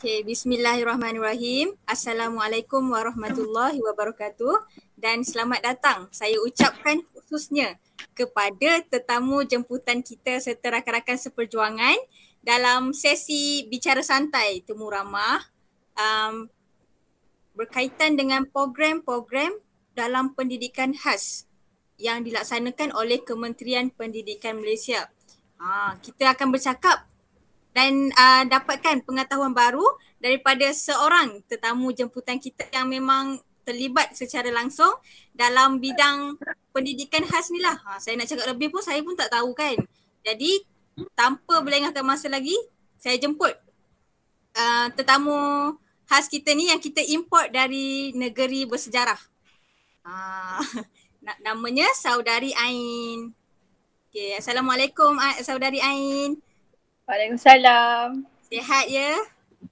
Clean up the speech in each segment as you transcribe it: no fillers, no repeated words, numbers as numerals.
Okay, bismillahirrahmanirrahim. Assalamualaikum warahmatullahi wabarakatuh dan selamat datang. Saya ucapkan khususnya kepada tetamu jemputan kita serta rakan-rakan seperjuangan dalam sesi bicara santai Temu Ramah berkaitan dengan program-program dalam pendidikan khas yang dilaksanakan oleh Kementerian Pendidikan Malaysia. Kita akan bercakap dan dapatkan pengetahuan baru daripada seorang tetamu jemputan kita yang memang terlibat secara langsung dalam bidang pendidikan khas ni lah. Saya nak cakap lebih pun saya pun tak tahu kan. Jadi tanpa berlengahkan masa lagi, saya jemput tetamu khas kita ni yang kita import dari negeri bersejarah. Namanya Saudari Ain. Okay, Assalamualaikum Saudari Ain. Waalaikumsalam. Sihat ya?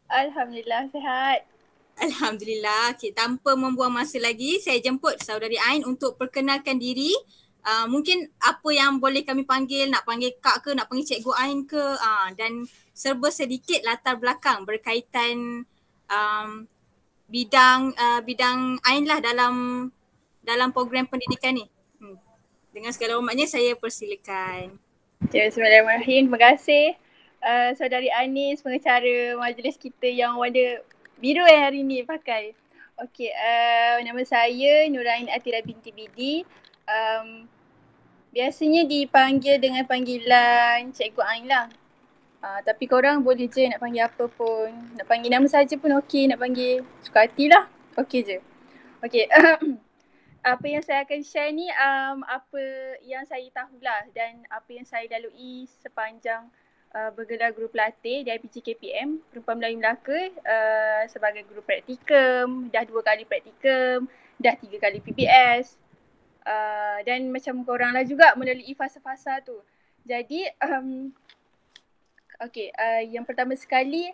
Alhamdulillah sihat. Alhamdulillah. Okay, tanpa membuang masa lagi, saya jemput Saudari Ain untuk perkenalkan diri. Mungkin apa yang boleh kami panggil, nak panggil Kak ke, nak panggil Cikgu Ain ke, dan serba sedikit latar belakang berkaitan bidang Ain lah dalam program pendidikan ni. Dengan segala hormatnya saya persilakan. Bismillahirrahmanirrahim. Terima kasih Saudari Anis, pengacara majlis kita yang warna biru hari ni pakai. Okey, nama saya Nurain Atira binti Bidi. Biasanya dipanggil dengan panggilan Cikgu Ain lah. Tapi korang boleh je nak panggil apa pun. Nak panggil nama saja pun okey, nak panggil suka hati lah. Okey je. Okey. Apa yang saya akan share ni apa yang saya tahulah dan apa yang saya lalui sepanjang bergelar guru pelatih di IPC KPM Perempuan Melayu Melaka sebagai guru praktikum, dah 2 kali praktikum, dah 3 kali PPS dan macam korang lah juga melalui fasa-fasa tu. Jadi yang pertama sekali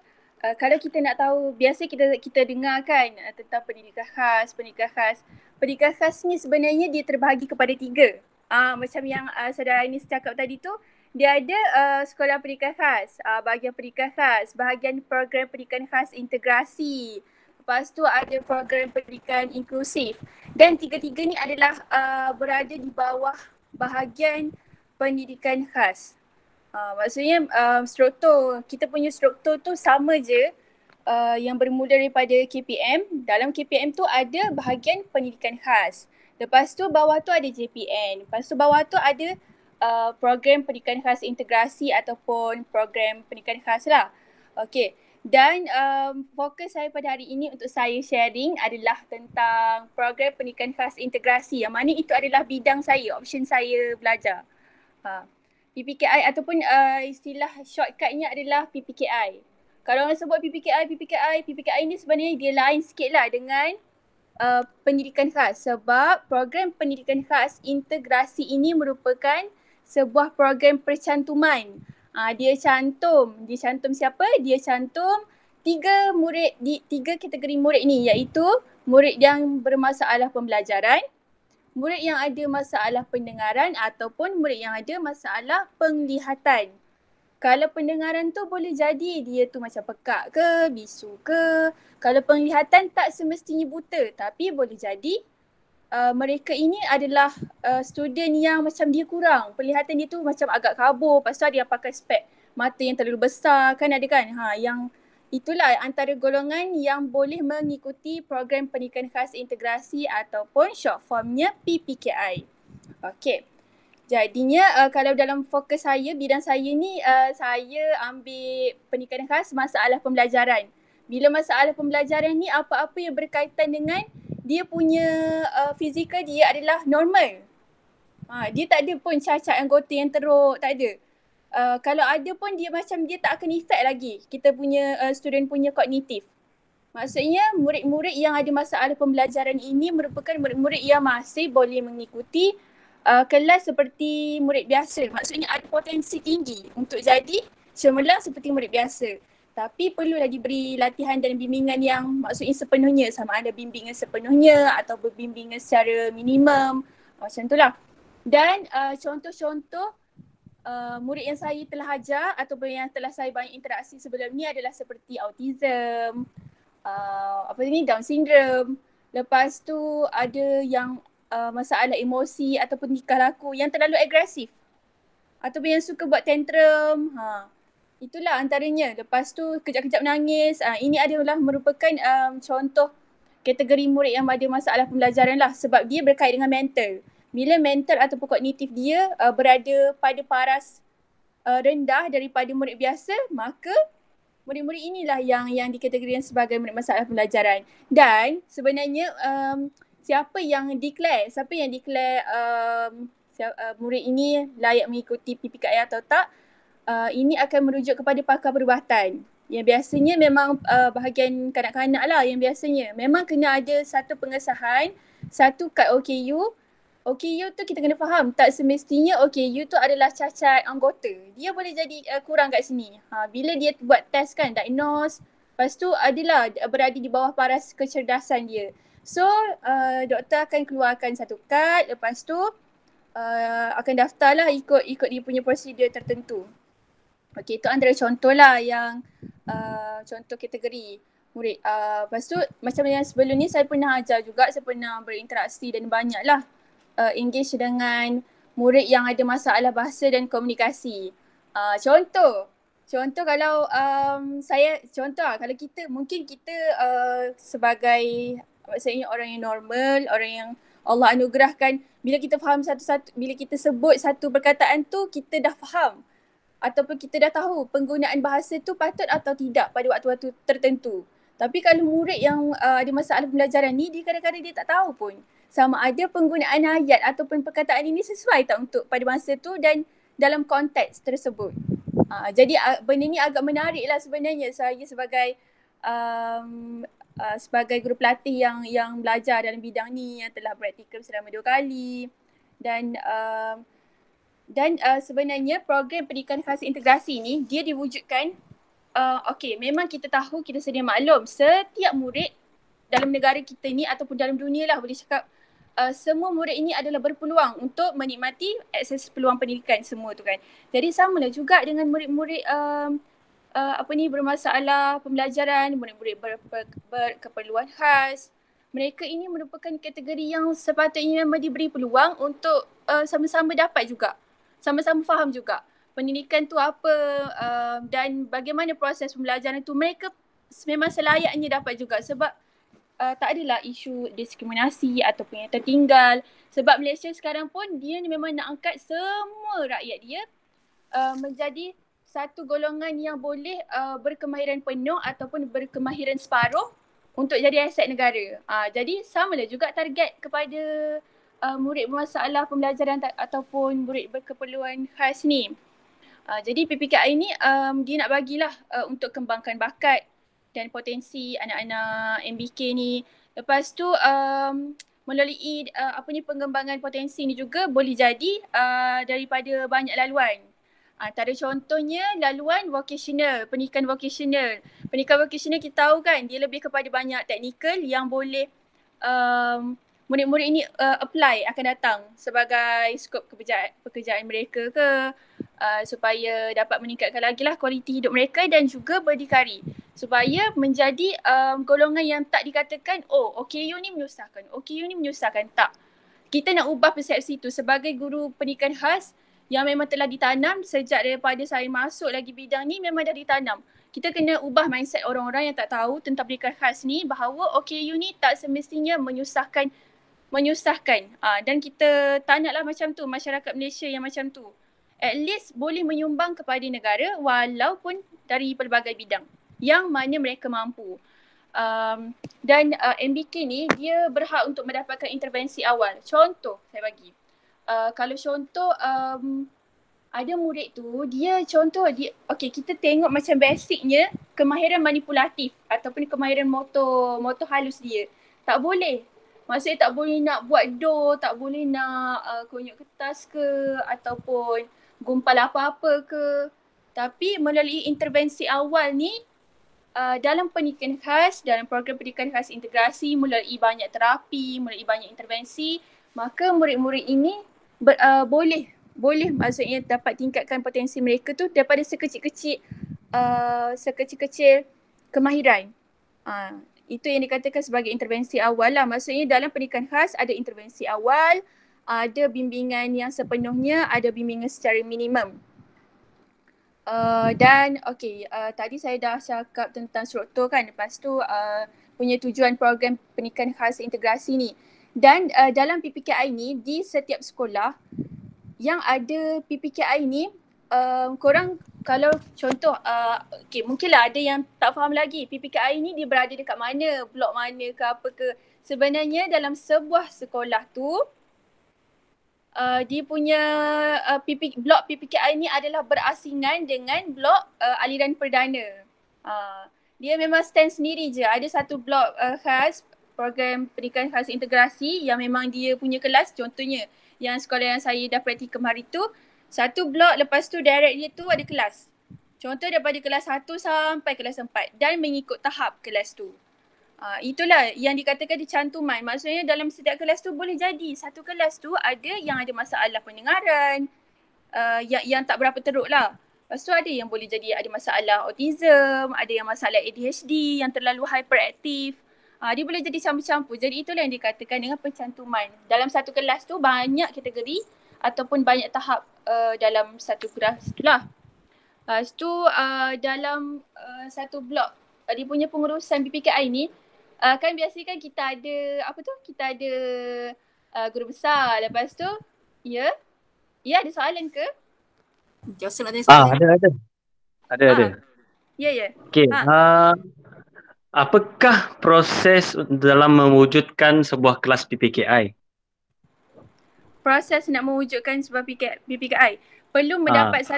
kalau kita nak tahu, biasa kita dengar kan tentang pendidikan khas. Pendidikan khas ni sebenarnya dia terbahagi kepada 3. Macam yang saudara ini cakap tadi tu, dia ada sekolah pendidikan khas, bahagian pendidikan khas, bahagian program pendidikan khas integrasi. Lepas tu ada program pendidikan inklusif. Dan 3 ni adalah berada di bawah bahagian pendidikan khas. Maksudnya struktur, kita punya struktur tu sama je yang bermula daripada KPM. Dalam KPM tu ada bahagian pendidikan khas. Lepas tu bawah tu ada JPN. Lepas tu bawah tu ada program pendidikan khas integrasi ataupun program pendidikan khas lah. Okay. Dan fokus saya pada hari ini untuk saya sharing adalah tentang program pendidikan khas integrasi. Yang mana itu adalah bidang saya, option saya belajar. PPKI ataupun istilah shortcutnya adalah PPKI. Kalau orang sebut PPKI ni sebenarnya dia lain sikit lah dengan pendidikan khas. Sebab program pendidikan khas integrasi ini merupakan sebuah program percantuman. Dia cantum siapa? Dia cantum 3 kategori murid ni, iaitu murid yang bermasalah pembelajaran, murid yang ada masalah pendengaran ataupun murid yang ada masalah penglihatan. Kalau pendengaran tu boleh jadi dia tu macam pekak ke, bisu ke. Kalau penglihatan tak semestinya buta, tapi boleh jadi mereka ini adalah student yang macam dia kurang. Penglihatan dia tu macam agak kabur. Lepas tu ada yang pakai spek mata yang terlalu besar, kan ada kan? Yang itulah antara golongan yang boleh mengikuti program pendidikan khas integrasi ataupun short formnya PPKI. Okey. Jadinya kalau dalam fokus saya, bidang saya ni saya ambil pendidikan khas masalah pembelajaran. Bila masalah pembelajaran ni apa-apa yang berkaitan dengan dia punya fizikal dia adalah normal. Dia tak ada pun cacat anggota yang teruk, tak ada. Kalau ada pun dia macam dia tak akan efek lagi kita punya student punya kognitif. Maksudnya murid-murid yang ada masalah pembelajaran ini merupakan murid-murid yang masih boleh mengikuti kelas seperti murid biasa. Maksudnya ada potensi tinggi untuk jadi cemerlang seperti murid biasa. Tapi perlulah diberi latihan dan bimbingan yang maksudnya sepenuhnya, sama ada bimbingan sepenuhnya atau berbimbingan secara minimum. Macam itulah. Dan contoh-contoh murid yang saya telah ajar ataupun yang telah saya banyak interaksi sebelum ni adalah seperti autism, Down syndrome. Lepas tu ada yang masalah emosi ataupun tingkah laku yang terlalu agresif ataupun yang suka buat tantrum. Itulah antaranya. Lepas tu kejap-kejap menangis. Ini adalah merupakan contoh kategori murid yang ada masalah pembelajaran lah, sebab dia berkait dengan mental. Bila mental ataupun kognitif dia berada pada paras rendah daripada murid biasa, maka murid-murid inilah yang dikategorikan sebagai murid masalah pembelajaran. Dan sebenarnya siapa yang declare murid ini layak mengikuti PPKI atau tak, ini akan merujuk kepada pakar perubatan. Yang biasanya memang bahagian kanak-kanak lah yang biasanya. Memang kena ada satu pengesahan, satu kad OKU. OKU tu kita kena faham, tak semestinya OKU tu adalah cacat anggota. Dia boleh jadi kurang kat sini. Bila dia buat test kan, diagnose, lepas tu adalah berada di bawah paras kecerdasan dia. So doktor akan keluarkan satu kad, lepas tu akan daftar lah ikut dia punya prosedur tertentu. Okey, itu antara contoh lah yang contoh kategori murid. Lepas tu macam yang sebelum ni saya pernah ajar juga, saya pernah berinteraksi dan banyak lah engage dengan murid yang ada masalah bahasa dan komunikasi. Contoh kalau kalau kita mungkin kita sebagai maksudnya orang yang normal, orang yang Allah anugerahkan, bila kita faham bila kita sebut satu perkataan tu kita dah faham ataupun kita dah tahu penggunaan bahasa tu patut atau tidak pada waktu-waktu tertentu. Tapi kalau murid yang ada masalah pembelajaran ni, dia kadang-kadang dia tak tahu pun sama ada penggunaan ayat ataupun perkataan ini sesuai tak untuk pada masa tu dan dalam konteks tersebut. Jadi benda ni agak menarik lah sebenarnya saya sebagai guru pelatih yang belajar dalam bidang ni, yang telah praktikal selama 2 kali. Dan sebenarnya program pendidikan khas integrasi ni dia diwujudkan, memang kita tahu, kita sedia maklum setiap murid dalam negara kita ni ataupun dalam dunia lah boleh cakap, semua murid ini adalah berpeluang untuk menikmati akses peluang pendidikan semua tu kan. Jadi samalah juga dengan murid-murid bermasalah pembelajaran, murid-murid berkeperluan khas. Mereka ini merupakan kategori yang sepatutnya memang diberi peluang untuk sama-sama dapat juga, sama-sama faham juga pendidikan tu apa dan bagaimana proses pembelajaran tu. Mereka memang selayaknya dapat juga, sebab tak adalah isu diskriminasi ataupun yang tertinggal. Sebab Malaysia sekarang pun dia memang nak angkat semua rakyat dia menjadi satu golongan yang boleh berkemahiran penuh ataupun berkemahiran separuh untuk jadi aset negara. Jadi samalah juga target kepada murid bermasalah pembelajaran ataupun murid berkeperluan khas ni. Jadi PPKI ni dia nak bagilah untuk kembangkan bakat dan potensi anak-anak MBK ni. Lepas tu melalui pengembangan potensi ni juga boleh jadi daripada banyak laluan. Antara contohnya laluan vocational, pendidikan vocational. Pendidikan vocational kita tahu kan dia lebih kepada banyak teknikal yang boleh murid-murid ini apply akan datang sebagai skop pekerjaan mereka ke, supaya dapat meningkatkan lagi lah kualiti hidup mereka dan juga berdikari, supaya menjadi golongan yang tak dikatakan OKU ni menyusahkan, tak. Kita nak ubah persepsi tu. Sebagai guru pendidikan khas yang memang telah ditanam sejak daripada saya masuk lagi bidang ni, memang dah ditanam. Kita kena ubah mindset orang-orang yang tak tahu tentang pendidikan khas ni, bahawa OKU ni tak semestinya menyusahkan. Dan kita tak naklah macam tu, masyarakat Malaysia yang macam tu. At least boleh menyumbang kepada negara walaupun dari pelbagai bidang yang mana mereka mampu. Dan MBK ni dia berhak untuk mendapatkan intervensi awal. Contoh saya bagi. Kalau contoh ada murid tu kita tengok macam basicnya kemahiran manipulatif ataupun kemahiran motor halus dia. Tak boleh. Maksudnya tak boleh nak buat tak boleh nak konyol kertas ke ataupun gumpal apa-apa ke. Tapi melalui intervensi awal ni, dalam pendidikan khas, dalam program pendidikan khas integrasi, melalui banyak terapi, melalui banyak intervensi, maka murid-murid ini boleh boleh maksudnya dapat tingkatkan potensi mereka tu daripada sekecil-kecil kemahiran. Itu yang dikatakan sebagai intervensi awal lah. Maksudnya dalam pendidikan khas ada intervensi awal, ada bimbingan yang sepenuhnya, ada bimbingan secara minimum. Tadi saya dah cakap tentang struktur kan. Lepas tu punya tujuan program pendidikan khas integrasi ni. Dan dalam PPKI ni di setiap sekolah yang ada PPKI ni, korang kalau contoh, mungkinlah ada yang tak faham lagi PPKI ni dia berada dekat mana, blok mana ke apa ke. Sebenarnya dalam sebuah sekolah tu, dia punya blok PPKI ni adalah berasingan dengan blok aliran perdana. Dia memang stand sendiri je. Ada satu blok khas, program pendidikan khas integrasi yang memang dia punya kelas, contohnya yang sekolah yang saya dah praktikum hari tu, satu blok lepas tu direct dia tu ada kelas. Contoh daripada kelas 1 sampai kelas 4 dan mengikut tahap kelas tu. Itulah yang dikatakan dicantuman. Maksudnya dalam setiap kelas tu boleh jadi satu kelas tu ada yang ada masalah pendengaran, yang tak berapa teruk lah. Lepas tu ada yang boleh jadi ada masalah autism, ada yang masalah ADHD yang terlalu hyperaktif. Dia boleh jadi campur-campur. Jadi itulah yang dikatakan dengan pencantuman. Dalam satu kelas tu banyak kategori ataupun banyak tahap dalam satu kelas tu lah. Lepas tu dalam satu blok dia punya pengurusan PPKI ni, kan biasa kan kita ada kita ada guru besar. Lepas tu ya ada soalan ke? Joseph nak tanya soalan. Ada. Ya. Okey. Apakah proses dalam mewujudkan sebuah kelas PPKI? Proses nak mewujudkan sebuah PPKI perlu mendapat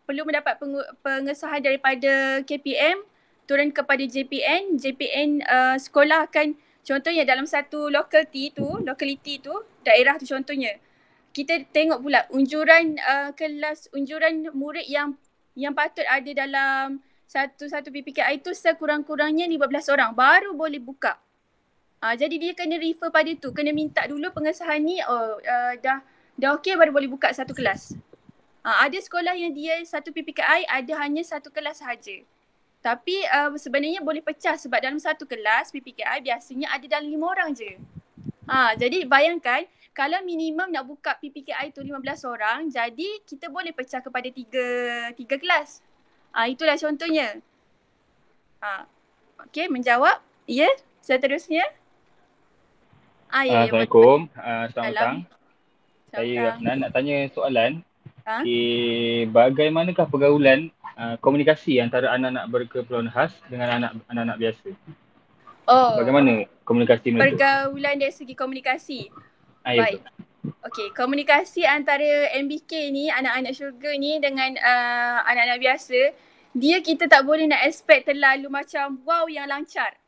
perlu mendapat pengesahan daripada KPM turun kepada JPN. JPN sekolah akan, contohnya dalam satu locality tu, daerah tu contohnya, kita tengok pula unjuran unjuran murid yang patut ada dalam satu PPKI tu sekurang-kurangnya 15 orang baru boleh buka. Jadi dia kena refer pada tu, kena minta dulu pengesahan ni, dah okey baru boleh buka satu kelas. Ada sekolah yang dia satu PPKI ada hanya satu kelas sahaja. Tapi sebenarnya boleh pecah sebab dalam satu kelas PPKI biasanya ada dalam 5 orang je. Jadi bayangkan kalau minimum nak buka PPKI tu 15 orang, jadi kita boleh pecah kepada 3 kelas. Itulah contohnya. Okey, menjawab? Ya, seterusnya. Assalamualaikum. Selamat petang. Saya Rafnan nak tanya soalan. Bagaimanakah pergaulan komunikasi antara anak-anak berkeperluan khas dengan anak-anak biasa? Bagaimana komunikasi mereka? Pergaulan dari segi komunikasi. Baik. Okey, komunikasi antara MBK ni, anak-anak syurga ni dengan anak-anak biasa, kita tak boleh nak expect terlalu macam wow yang lancar.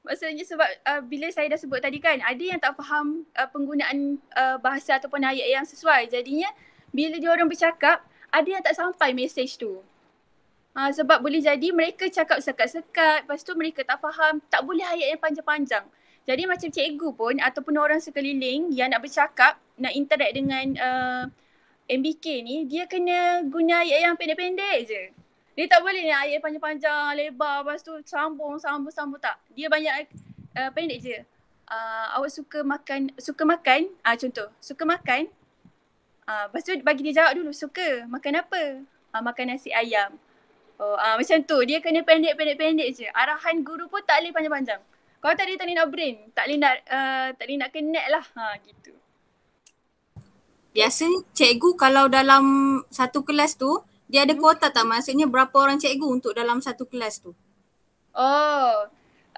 Maksudnya sebab bila saya dah sebut tadi kan, ada yang tak faham penggunaan bahasa ataupun ayat yang sesuai. Jadinya bila dia orang bercakap, ada yang tak sampai message tu. Sebab boleh jadi mereka cakap sekat-sekat, lepas tu mereka tak faham, tak boleh ayat yang panjang-panjang. Jadi macam cikgu pun ataupun orang sekeliling yang nak bercakap, nak interact dengan MBK ni, dia kena guna ayat yang pendek-pendek je. Dia tak boleh ni ayat panjang-panjang, lebar, lepas tu sambung tak. Dia banyak pendek je. Awak suka makan, contoh, suka makan. Lepas tu bagi dia jawab dulu, suka makan apa? Makan nasi ayam. Macam tu, dia kena pendek-pendek je. Arahan guru pun tak boleh panjang-panjang. Kalau tak boleh nak brain, tak boleh nak connect lah. Gitu. Biasa cikgu kalau dalam satu kelas tu, dia ada kuota tak? Maksudnya berapa orang cikgu untuk dalam satu kelas tu?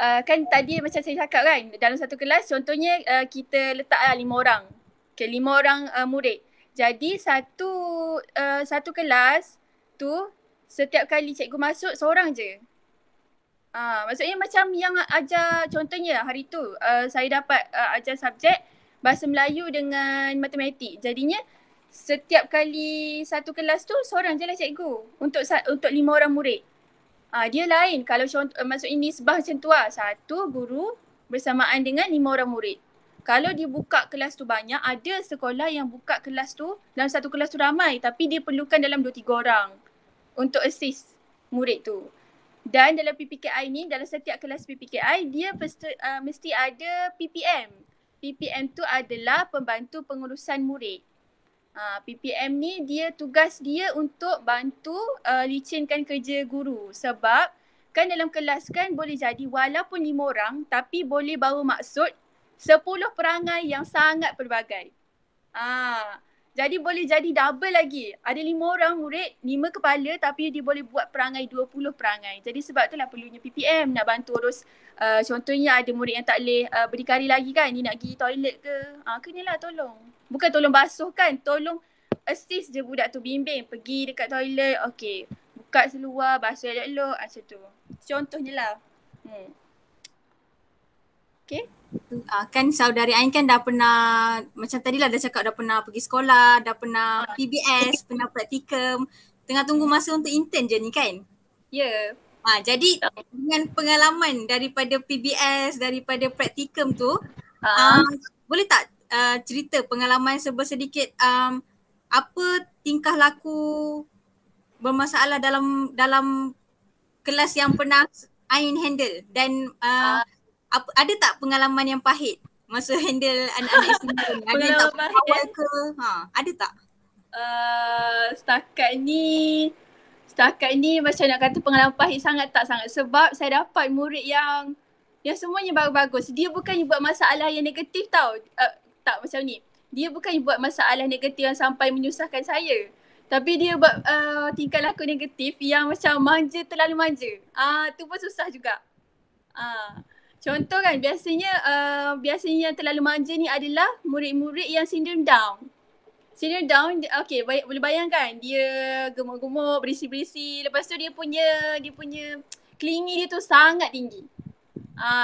Kan tadi macam saya cakap kan, dalam satu kelas contohnya kita letak 5 orang. Okay, 5 orang murid. Jadi satu kelas tu setiap kali cikgu masuk seorang je. Maksudnya macam yang ajar, contohnya hari tu saya dapat ajar subjek Bahasa Melayu dengan Matematik. Jadinya setiap kali satu kelas tu seorang je lah cikgu untuk 5 orang murid. Dia lain kalau contoh, maksudnya nisbah macam tu lah. Satu guru bersamaan dengan 5 orang murid. Kalau dia buka kelas tu banyak, ada sekolah yang buka kelas tu, dalam satu kelas tu ramai tapi dia perlukan dalam 2-3 orang untuk assist murid tu. Dan dalam PPKI ni, dalam setiap kelas PPKI, dia mesti ada PPM. PPM tu adalah pembantu pengurusan murid. PPM ni tugas dia untuk bantu licinkan kerja guru. Sebab kan dalam kelas kan boleh jadi walaupun 5 orang tapi boleh bawa maksud 10 perangai yang sangat pelbagai. Jadi boleh jadi double lagi. Ada 5 orang murid, 5 kepala tapi dia boleh buat perangai 20 perangai. Jadi sebab itulah perlunya PPM nak bantu urus. Contohnya ada murid yang tak boleh berdikari lagi kan. Dia nak pergi toilet ke. Kenalah tolong. Bukan tolong basuh kan. Tolong assist je budak tu, bimbing. Pergi dekat toilet. Okay. Buka seluar, basuh elok-elok. Macam tu. Contohnya lah. Okay. Kan saudari Ain kan dah pernah, macam tadi lah dah cakap dah pernah pergi sekolah, dah pernah PBS, pernah praktikum. Tengah tunggu masa untuk intern je ni kan? Ya. Jadi dengan pengalaman daripada PBS, daripada praktikum tu, boleh tak cerita pengalaman sedikit apa tingkah laku bermasalah dalam kelas yang pernah Ain handle dan ada tak pengalaman yang pahit masa handle anak-anak istimewa ni? Ada yang tak awal ke? Ada tak? Setakat ni macam nak kata pengalaman pahit sangat sangat sebab saya dapat murid yang semuanya bagus-bagus. Dia bukannya buat masalah yang negatif tau. Tak macam ni. Dia bukannya buat masalah negatif yang sampai menyusahkan saya. Tapi dia buat tingkah laku negatif yang macam manja, terlalu manja. Tu pun susah juga. Contoh kan biasanya yang terlalu manja ni adalah murid-murid yang sindrom Down. Sindrom Down, okay, boleh bayangkan dia gemuk-gemuk, berisi-berisi. Lepas tu dia punya clingy dia tu sangat tinggi.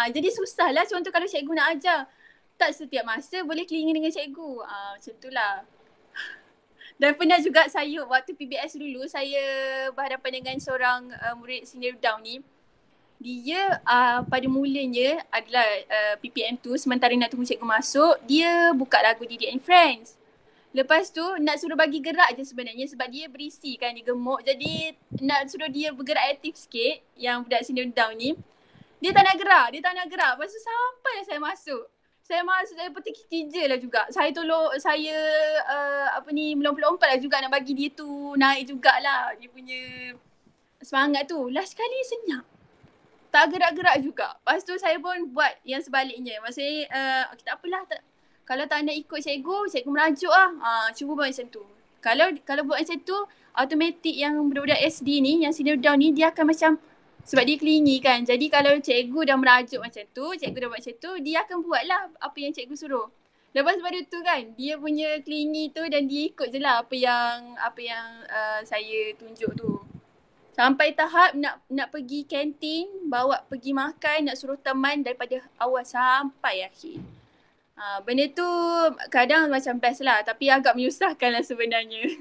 Jadi susah lah contoh kalau cikgu nak ajar. Tak setiap masa boleh clingy dengan cikgu. Macam tu lah. Dan pernah juga saya waktu PBS dulu saya berhadapan dengan seorang murid sindrom Down ni. Dia pada mulanya adalah PPM tu sementara nak tunggu cikgu masuk, dia buka lagu Didi and Friends. Lepas tu nak suruh bagi gerak je sebenarnya sebab dia berisi kan, dia gemuk. Jadi nak suruh dia bergerak aktif sikit yang budak sindrom Down ni. Dia tak nak gerak. Lepas tu sampai saya masuk. Saya petik je lah juga. Saya melompat-lompat lah juga nak bagi dia tu naik jugalah dia punya semangat tu. Last sekali senyap. Tak gerak-gerak juga. Lepas tu saya pun buat yang sebaliknya. Maksudnya tak apalah. Kalau tak nak ikut cikgu merajuk lah. Cuba buat macam tu. Kalau buat macam tu, automatik yang budak-budak SD ni, yang senior down ni, dia akan macam, sebab dia clingy kan. Jadi kalau cikgu dah merajuk macam tu, cikgu dah buat macam tu, dia akan buat lah apa yang cikgu suruh. Lepas pada tu kan, dia punya clingy tu dan dia ikut je lah apa yang saya tunjuk tu. Sampai tahap nak pergi kantin, bawa pergi makan, nak suruh teman daripada awal sampai akhir. Benda tu kadang macam best lah tapi agak menyusahkan lah sebenarnya.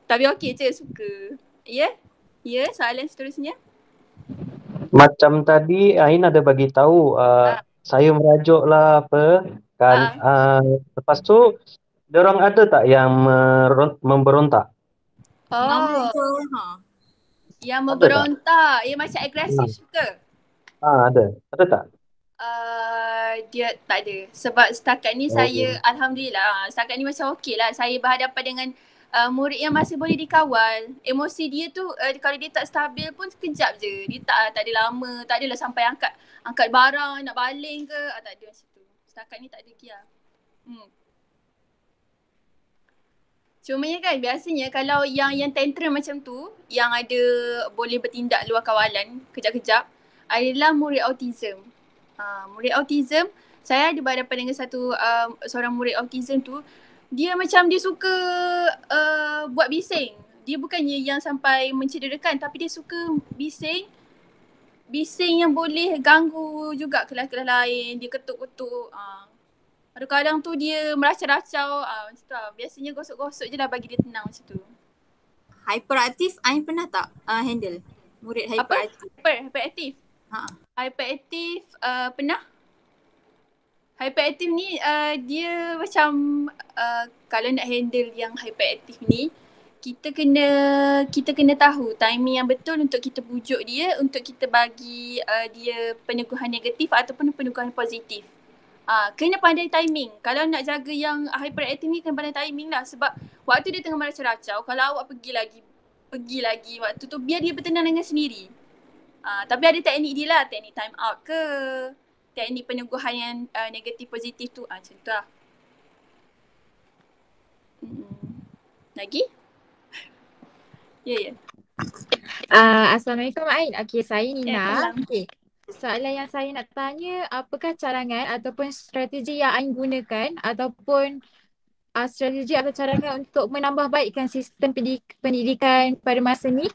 Tapi okey je, suka. Ya? Ya, soalan seterusnya. Macam tadi Ain ada bagi tahu saya merajuk lah apa kan. Lepas tu diorang ada tak yang memberontak? Yang memberontak, macam agresif ke? Ada tak? Dia tak ada. Sebab setakat ni saya alhamdulillah, setakat ni macam okey lah. Saya berhadapan dengan murid yang masih boleh dikawal. Emosi dia tu kalau dia tak stabil pun sekejap je. Dia tak ada lama, tak adalah sampai angkat barang nak baling ke, tak ada macam tu. Setakat ni tak ada kia. Cumanya kan biasanya kalau yang tantrum macam tu, yang ada boleh bertindak luar kawalan kejap-kejap adalah murid autism. Murid autism, saya ada berhadapan dengan seorang murid autism tu, dia macam dia suka buat bising. Dia bukannya yang sampai mencederakan tapi dia suka bising yang boleh ganggu juga kelas-kelas lain. Dia ketuk-ketuk. Kadang-kadang tu dia meracau-racau. Macam tu lah. Biasanya gosok-gosok je lah bagi dia tenang macam tu. Hyperaktif, Ain pernah tak handle murid hyperaktif? Hyperaktif? Hyperaktif pernah. Hyperactive ni dia macam kalau nak handle yang hyperactive ni, kita kena tahu timing yang betul untuk kita bujuk dia, untuk kita bagi dia peneguhan negatif ataupun peneguhan positif. Kena pandai timing. Kalau nak jaga yang hyperactive ni kena pandai timing lah, sebab waktu dia tengah meracau-racau, kalau awak pergi lagi waktu tu, biar dia bertenang dengan sendiri. Tapi ada teknik dia lah, teknik time out ke, teknik peneguhan yang negatif positif tu, macam tu lah. Lagi? Ya. Assalamualaikum Ain. Okey, saya Nina. Okey. Soalan yang saya nak tanya, apakah cadangan ataupun strategi yang Ain gunakan ataupun strategi atau cadangan untuk menambah baikkan sistem pendidikan pada masa ni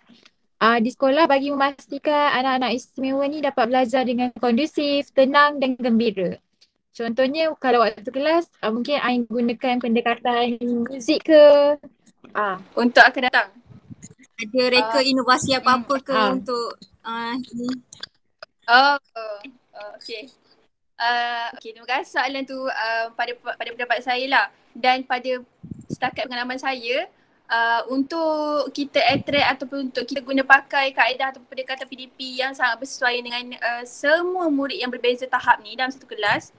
di sekolah bagi memastikan anak-anak istimewa ni dapat belajar dengan kondusif, tenang dan gembira. Contohnya kalau waktu kelas mungkin Ain gunakan pendekatan muzik ke untuk akan datang. Ada reka inovasi apa-apa ke untuk ni? Okay. Terima kasih soalan tu pada pendapat saya lah. Dan pada setakat pengalaman saya, untuk kita attract ataupun untuk kita guna pakai kaedah atau pendekatan PDP yang sangat bersesuaian dengan semua murid yang berbeza tahap ni dalam satu kelas,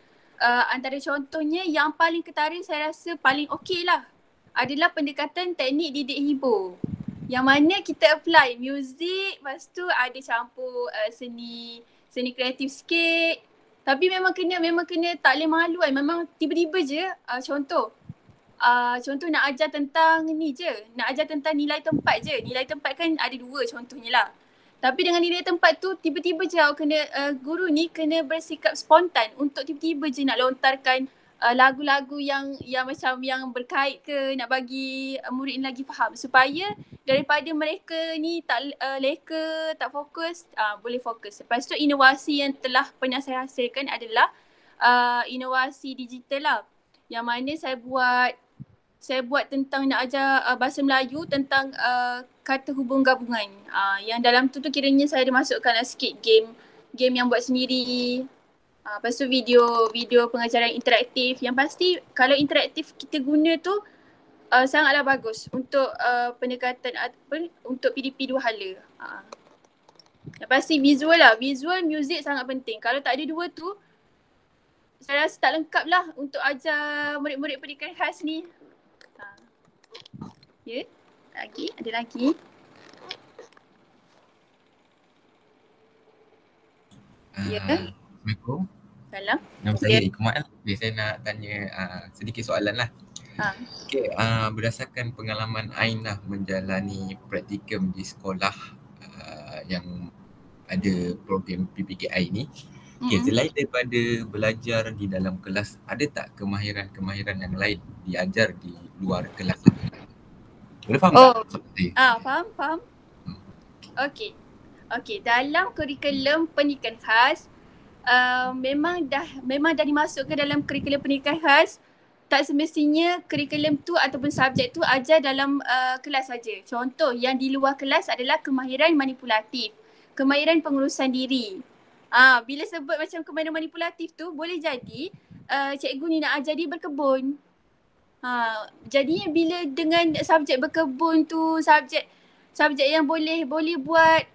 antara contohnya yang paling ketara saya rasa paling okey lah adalah pendekatan teknik didik hibur. Yang mana kita apply muzik, lepas tu ada campur seni kreatif sikit. Tapi memang kena tak boleh malu kan. Memang tiba-tiba je contoh nak ajar tentang ni je. Nak ajar tentang nilai tempat je. Nilai tempat kan ada 2 contohnya lah. Tapi dengan nilai tempat tu tiba-tiba je guru ni kena bersikap spontan untuk tiba-tiba je nak lontarkan lagu-lagu yang macam yang berkait ke, nak bagi murid ni lagi faham supaya daripada mereka ni tak leka, tak fokus, boleh fokus. Lepas tu inovasi yang telah pernah saya hasilkan adalah inovasi digital lah, yang mana saya buat tentang nak ajar bahasa Melayu tentang kata hubung gabungan. Yang dalam tu kiranya saya ada masukkan sikit game yang buat sendiri. Lepas tu video pengajaran interaktif, yang pasti kalau interaktif kita guna tu sangatlah bagus untuk pendekatan ataupun untuk PDP 2 hala. Yang pasti visual lah, visual, muzik sangat penting. Kalau tak ada 2 tu, saya rasa tak lengkap lah untuk ajar murid-murid pendidikan khas ni. Ya, ada lagi. Assalamualaikum. Salam. Nama saya Ikmal. Saya nak tanya sedikit soalan lah. Okay, berdasarkan pengalaman Ain lah menjalani praktikum di sekolah yang ada program PPKI ni. Okay, selain daripada belajar di dalam kelas, ada tak kemahiran yang lain diajar di luar kelas? Boleh faham tak? Faham. Okay, dalam kurikulum pendidikan khas, memang dah dimasukkan dalam kurikulum pendidikan khas. Tak semestinya kurikulum tu ataupun subjek tu ajar dalam kelas saja. Contoh yang di luar kelas adalah kemahiran manipulatif, kemahiran pengurusan diri. Bila sebut macam kemahiran manipulatif tu, boleh jadi cikgu ni nak ajar dia berkebun. Jadinya bila dengan subjek berkebun tu, subjek yang boleh buat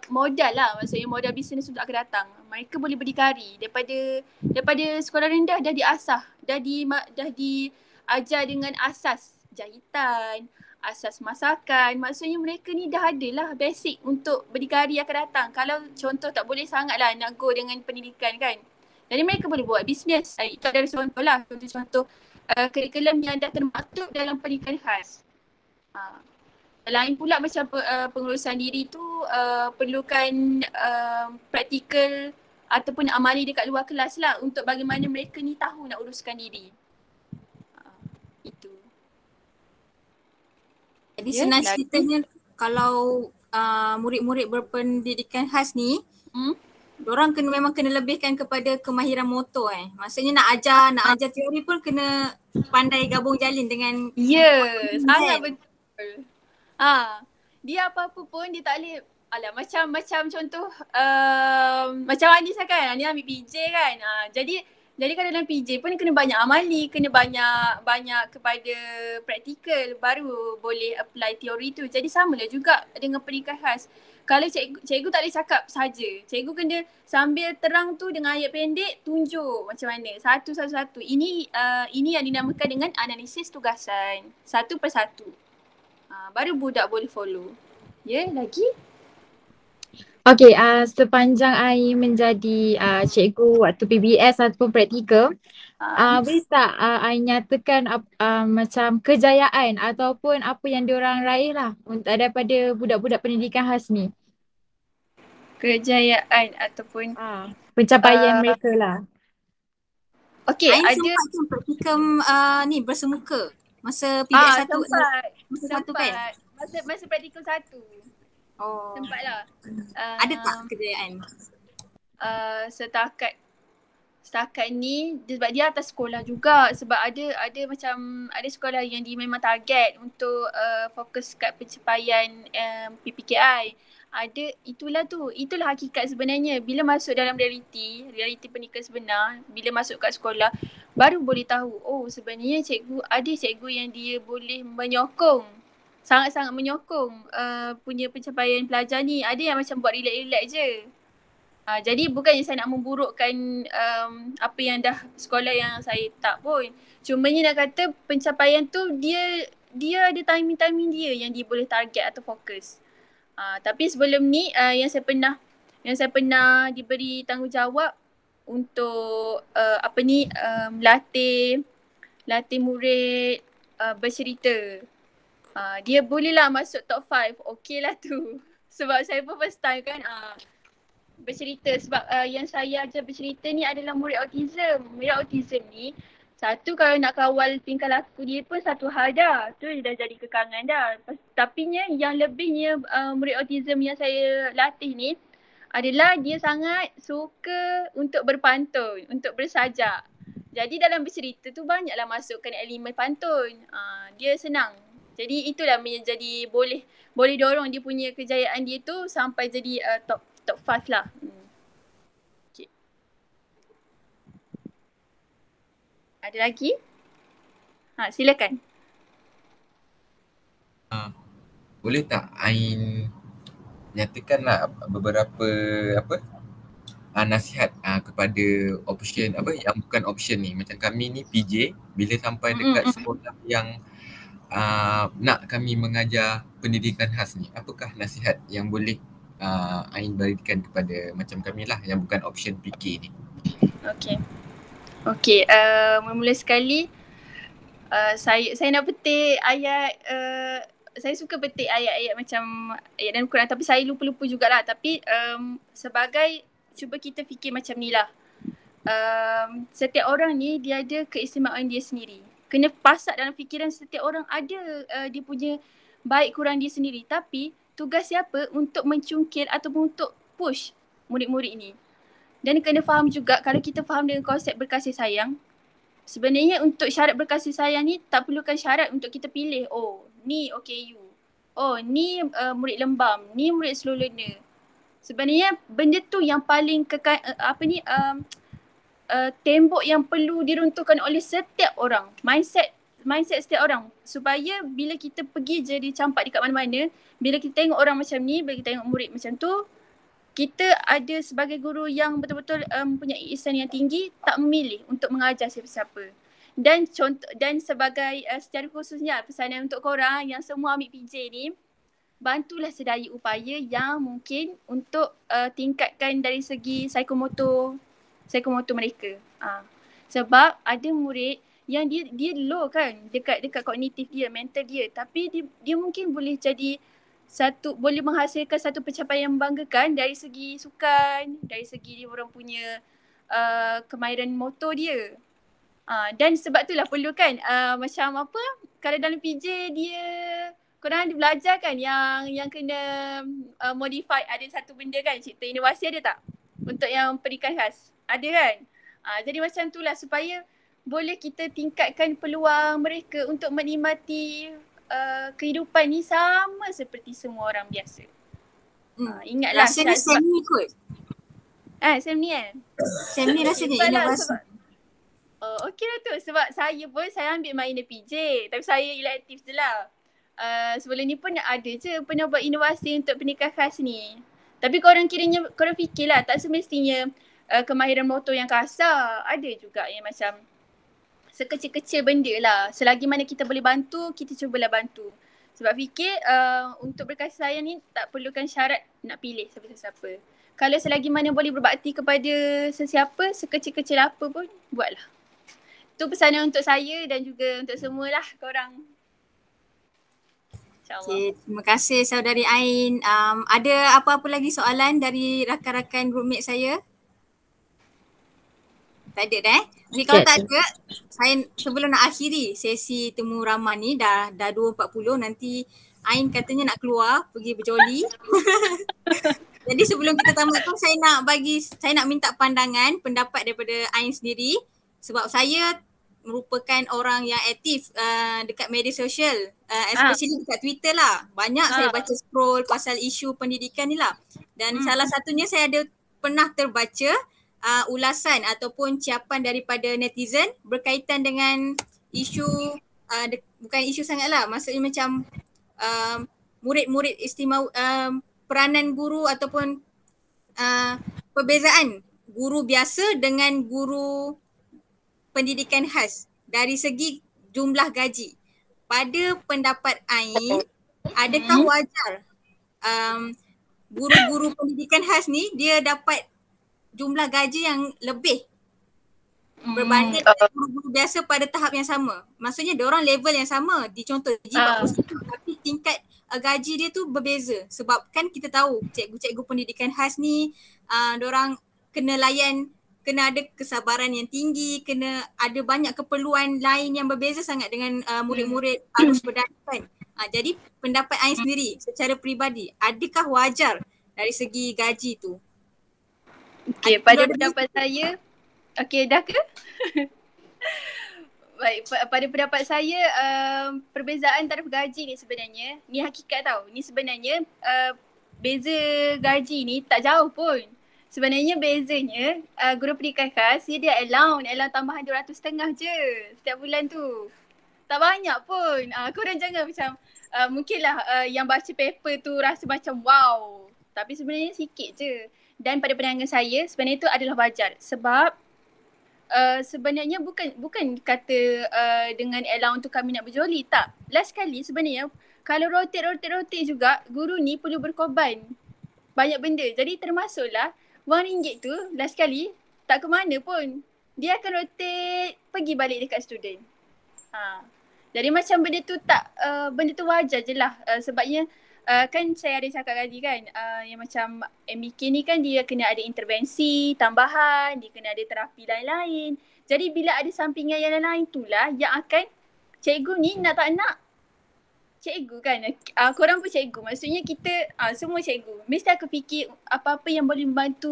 modal lah, maksudnya modal bisnes untuk akan datang. Mereka boleh berdikari daripada sekolah rendah dah diasah, dah diajar dengan asas jahitan, asas masakan. Maksudnya mereka ni dah ada lah basic untuk berdikari akan datang. Kalau contoh tak boleh sangat lah nak go dengan pendidikan kan. Jadi mereka boleh buat bisnes. Itu adalah contoh lah, contoh kurikulum yang dah termaktub dalam pendidikan khas. Lain pula macam pengurusan diri tu perlukan praktikal ataupun amali dekat luar kelas lah untuk bagaimana mereka ni tahu nak uruskan diri. Itu. Jadi senang ceritanya kalau murid-murid berpendidikan khas ni, diorang memang kena lebihkan kepada kemahiran motor Maksudnya nak ajar teori pun kena pandai gabung jalin dengan sangat betul. Dia apa-apa pun dia tak boleh macam contoh macam Anis lah kan, Anis ambil PJ kan. Jadi Jadi kalau dalam PJ pun kena banyak amali, kena banyak kepada praktikal baru boleh apply teori tu. Jadi samalah juga dengan pendidikan khas. Kalau cikgu tak boleh cakap saja. Cikgu kena sambil terang tu dengan ayat pendek tunjuk macam mana. Satu. Ini yang dinamakan dengan analisis tugasan. Satu persatu. Baru budak boleh follow. Ya, lagi? Okey, sepanjang I menjadi cikgu waktu PBS ataupun praktikal, boleh tak I nyatakan macam kejayaan ataupun apa yang diorang raih lah daripada budak-budak pendidikan khas ni? Kejayaan ataupun pencapaian mereka lah. Okey, Ain ada sempat tu praktikum ni bersemuka masa PBS 1 sempat kan? Masa praktikum 1. Oh. Sempatlah. Ada tak kejayaan? Setakat ni sebab dia atas sekolah juga, sebab ada macam ada sekolah yang dia memang target untuk fokus kat pencapaian PPKI. Itulah hakikat sebenarnya. Bila masuk dalam realiti pendidikan sebenar, bila masuk kat sekolah baru boleh tahu, oh sebenarnya ada cikgu yang dia boleh menyokong, sangat-sangat menyokong punya pencapaian pelajar ni. Ada yang macam buat relax-relax je. Jadi bukannya saya nak memburukkan apa yang dah sekolah yang saya tak pun. Cumanya nak kata pencapaian tu dia ada timing-timing dia yang dia boleh target atau fokus. Tapi sebelum ni yang saya pernah diberi tanggungjawab untuk latih murid bercerita. Dia bolehlah masuk top 5. Okey lah tu. Sebab saya pun first time kan bercerita. Sebab yang saya ajar bercerita ni adalah murid autism. Murid autism ni satu, kalau nak kawal tingkah laku dia pun satu hal dah. Tu dah jadi kekangan dah. Tapi yang lebihnya murid autism yang saya latih ni adalah dia sangat suka untuk berpantun, untuk bersajak. Jadi dalam bercerita tu banyaklah masukkan elemen pantun. Dia senang. Jadi itulah menjadi boleh dorong dia punya kejayaan dia tu sampai jadi top 5 lah. Okay. Ada lagi? Silakan. Boleh tak Ain nyatakanlah beberapa nasihat kepada option yang bukan option ni. Macam kami ni PJ, bila sampai dekat sekolah yang nak kami mengajar pendidikan khas ni, apakah nasihat yang boleh Ain berikan kepada macam kami lah yang bukan option PK ni? Okey, mula sekali saya nak petik ayat, saya suka petik ayat-ayat macam ayat dalam Quran, tapi saya lupa-lupa jugalah. Tapi sebagai cuba kita fikir macam ni lah, setiap orang ni dia ada keistimewaan dia sendiri. Kena pasak dalam fikiran setiap orang ada dia punya baik kurang dia sendiri. Tapi tugas siapa untuk mencungkil ataupun untuk push murid-murid ni. Dan kena faham juga, kalau kita faham dengan konsep berkasih sayang, sebenarnya untuk syarat berkasih sayang ni tak perlukan syarat untuk kita pilih, oh ni OKU, oh ni murid lembam, ni murid slow learner. Sebenarnya benda tu yang paling tembok yang perlu diruntuhkan oleh setiap orang, mindset setiap orang, supaya bila kita pergi je dicampak dekat mana-mana, bila kita tengok orang macam ni, bila kita tengok murid macam tu, kita ada sebagai guru yang betul-betul mempunyai ihsan yang tinggi, tak memilih untuk mengajar siapa-siapa. Dan sebagai secara khususnya pesanan untuk korang yang semua ambil PJ ni, bantulah sedaya upaya yang mungkin untuk tingkatkan dari segi psikomotor mereka. Sebab ada murid yang dia low kan dekat kognitif dia, mental dia, tapi dia mungkin boleh jadi boleh menghasilkan satu pencapaian membanggakan dari segi sukan, dari segi dia orang punya kemahiran motor dia. Dan sebab itulah perlu kan macam kalau dalam PJ korang ada belajar kan yang kena modify, ada satu benda kan, cipta inovasi ada tak? Untuk yang pendidikan khas, ada kan? Jadi macam itulah supaya boleh kita tingkatkan peluang mereka untuk menikmati kehidupan ni sama seperti semua orang biasa. Ingatlah. Rasanya Sam ni kot. Sam ni kan? Sam ni rasanya inovasi. okey lah tu. Sebab saya ambil minor PJ. Tapi saya elektif je lah. Sebelum ni pun ada je pernah buat inovasi untuk pernikah khas ni. Tapi korang fikirlah tak semestinya kemahiran motor yang kasar. Ada juga yang macam sekecil-kecil benda lah. Selagi mana kita boleh bantu, kita cubalah bantu. Sebab fikir untuk berkasih sayang ni tak perlukan syarat nak pilih siapa-siapa. Kalau selagi mana boleh berbakti kepada sesiapa, sekecil-kecil apa pun, buatlah. Itu pesanan untuk saya dan juga untuk semualah korang. Okay, terima kasih saudari Ain. Ada apa-apa lagi soalan dari rakan-rakan groupmate saya? Tak ada dah Okay, kalau tak ada, saya sebelum nak akhiri sesi temu ramah ni dah 2.40, nanti Ain katanya nak keluar pergi berjoli. Jadi sebelum kita tamatkan, saya nak minta pandangan, pendapat daripada Ain sendiri, sebab saya merupakan orang yang aktif dekat media sosial, especially dekat Twitter lah. Banyak saya baca scroll pasal isu pendidikan ni lah. Dan salah satunya saya ada pernah terbaca ulasan ataupun ciapan daripada netizen berkaitan dengan isu, bukan isu sangat lah, maksudnya macam murid-murid istimewa, peranan guru ataupun perbezaan guru biasa dengan guru pendidikan khas dari segi jumlah gaji. Pada pendapat Ain, adakah wajar guru-guru pendidikan khas ni dia dapat jumlah gaji yang lebih berbanding dengan guru-guru biasa pada tahap yang sama? Maksudnya diorang level yang sama, dicontoh tapi tingkat gaji dia tu berbeza. Sebab kan kita tahu cikgu-cikgu pendidikan khas ni diorang kena ada kesabaran yang tinggi, kena ada banyak keperluan lain yang berbeza sangat dengan murid-murid harus berdasarkan. Jadi pendapat Ain sendiri secara peribadi, adakah wajar dari segi gaji tu? Okey, pada pendapat saya, okey dah ke? Baik, pada pendapat saya perbezaan taraf gaji ni sebenarnya, ni hakikat tau. Ni sebenarnya beza gaji ni tak jauh pun. Sebenarnya bezanya guru pendidikan khas dia allowance tambahan 200.5 je setiap bulan tu. Tak banyak pun. Korang jangan macam mungkinlah yang baca paper tu rasa macam wow. Tapi sebenarnya sikit je. Dan pada pandangan saya sebenarnya itu adalah wajar. Sebab sebenarnya bukan kata dengan allowance tu kami nak berjoli. Tak. Last kali sebenarnya kalau rotate juga guru ni perlu berkorban banyak benda. Jadi termasuklah RM1 tu last kali tak ke mana pun. Dia akan rotate pergi balik dekat student. Jadi macam benda tu wajar je lah. Sebabnya kan saya ada cakap tadi kan yang macam MBK ni kan dia kena ada intervensi tambahan, dia kena ada terapi lain-lain. Jadi bila ada sampingan yang lain-lain itulah yang akan cikgu ni nak tak nak cikgu kan, korang pun cikgu, maksudnya kita semua cikgu mesti akan fikir apa-apa yang boleh membantu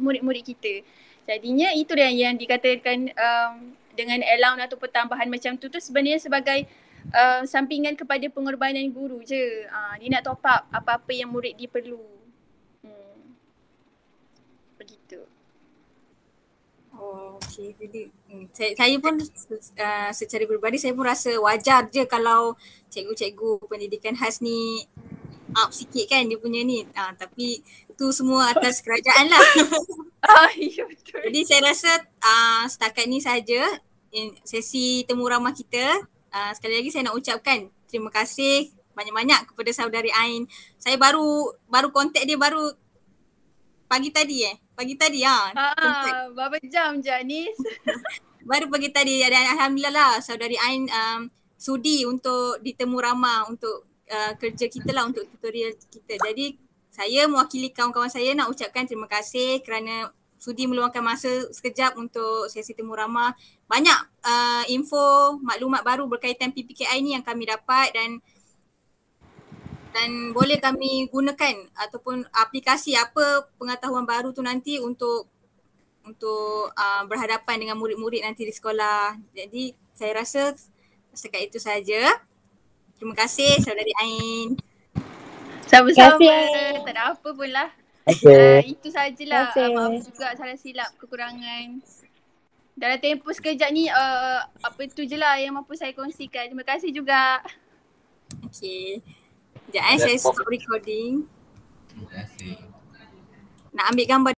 murid-murid kita. Jadinya itu yang dikatakan dengan allowance atau tambahan macam tu sebenarnya sebagai sampingan kepada pengorbanan guru je. Dia nak top up apa-apa yang murid dia perlu. Begitu. Okay, jadi saya pun secara peribadi saya pun rasa wajar je kalau cikgu-cikgu pendidikan khas ni up sikit kan dia punya ni. Tapi tu semua atas kerajaan lah. Ya betul. Jadi saya rasa setakat ni saja sesi temu ramah kita. Sekali lagi saya nak ucapkan terima kasih banyak-banyak kepada saudari Ain. Saya baru kontak dia baru pagi tadi berapa jam je Anis? Baru pagi tadi dan alhamdulillah lah saudari Ain sudi untuk ditemu ramah untuk kerja kita lah, untuk tutorial kita. Jadi saya mewakili kawan-kawan saya nak ucapkan terima kasih kerana sudi meluangkan masa sekejap untuk sesi temu ramah. Banyak info, maklumat baru berkaitan PPKI ni yang kami dapat dan boleh kami gunakan ataupun aplikasi apa pengetahuan baru tu nanti untuk berhadapan dengan murid-murid nanti di sekolah. Jadi saya rasa setakat itu saja. Terima kasih saudari Ain. Sama-sama. Tak ada apa pun lah. Itu sajalah. Maaf juga salah silap, kekurangan. Dalam tempoh sekejap ni apa tu je lah yang mampu saya kongsikan. Terima kasih juga. Okay. Sekejap saya stop recording. Terima kasih. Nak ambil gambar